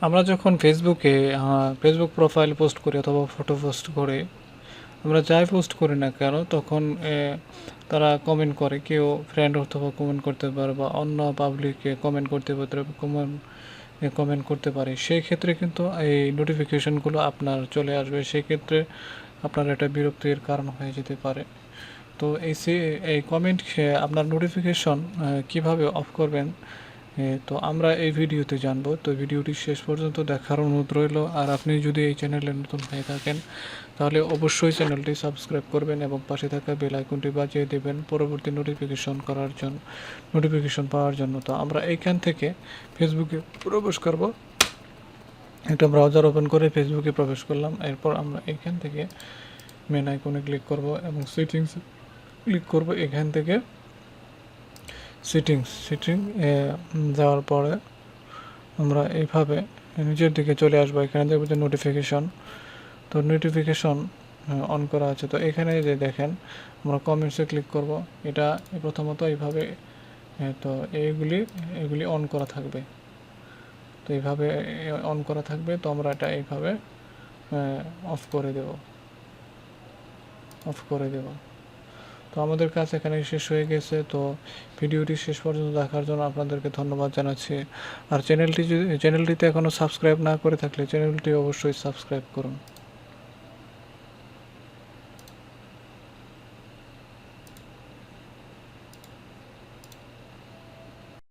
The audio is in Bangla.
আমরা যখন ফেসবুকে ফেসবুক প্রোফাইল পোস্ট করি অথবা ফটো পোস্ট করি, আমরা যাই পোস্ট করি না কেন তখন তারা কমেন্ট করে, কেউ ফ্রেন্ড অথবা কমেন্ট করতে পারে বা অন্য পাবলিকে কমেন্ট করতে পারে, কমেন্ট করতে পারে। সেই ক্ষেত্রে কিন্তু এই নোটিফিকেশনগুলো আপনার চলে আসবে, সেই ক্ষেত্রে আপনার এটা বিরক্তির কারণ হয়ে যেতে পারে। তো এই কমেন্ট আপনার নোটিফিকেশন কিভাবে অফ করবেন, তো আমরা এই ভিডিওতে জানবো। তো ভিডিওটি শেষ পর্যন্ত দেখার অনুরোধ রইল। আর আপনি যদি এই চ্যানেলে নতুন হয়ে থাকেন তাহলে অবশ্যই চ্যানেলটি সাবস্ক্রাইব করবেন এবং পাশে থাকা বেল আইকনটি বাজিয়ে দেবেন পরবর্তী নোটিফিকেশন পাওয়ার জন্য। তো আমরা এইখান থেকে ফেসবুকে প্রবেশ করব। একটা ব্রাউজার ওপেন করে ফেসবুকে প্রবেশ করলাম। এরপর আমরা এখান থেকে মেন আইকনে ক্লিক করব এবং সেটিংস ক্লিক করব। এখান থেকে সেটিং যাওয়ার পরে আমরা এইভাবে নিচের দিকে চলে আসবো। এখানে দেখবো যে নোটিফিকেশন, তো নোটিফিকেশন অন করা আছে। তো এখানে যে দেখেন আমরা কমেন্টসে ক্লিক করব। এটা প্রথমত এইভাবে, তো এগুলি অন করা থাকবে। তো এইভাবে অন করা থাকবে। তো আমরা এটা এইভাবে অফ করে দেব। তো আমাদের কাজ এখানে শেষ হয়ে গেছে। তো ভিডিওটি শেষ পর্যন্ত দেখার জন্য আপনাদেরকে ধন্যবাদ জানাচ্ছি। আর চ্যানেলটিতে এখনও সাবস্ক্রাইব না করে থাকলে চ্যানেলটি অবশ্যই সাবস্ক্রাইব করুন।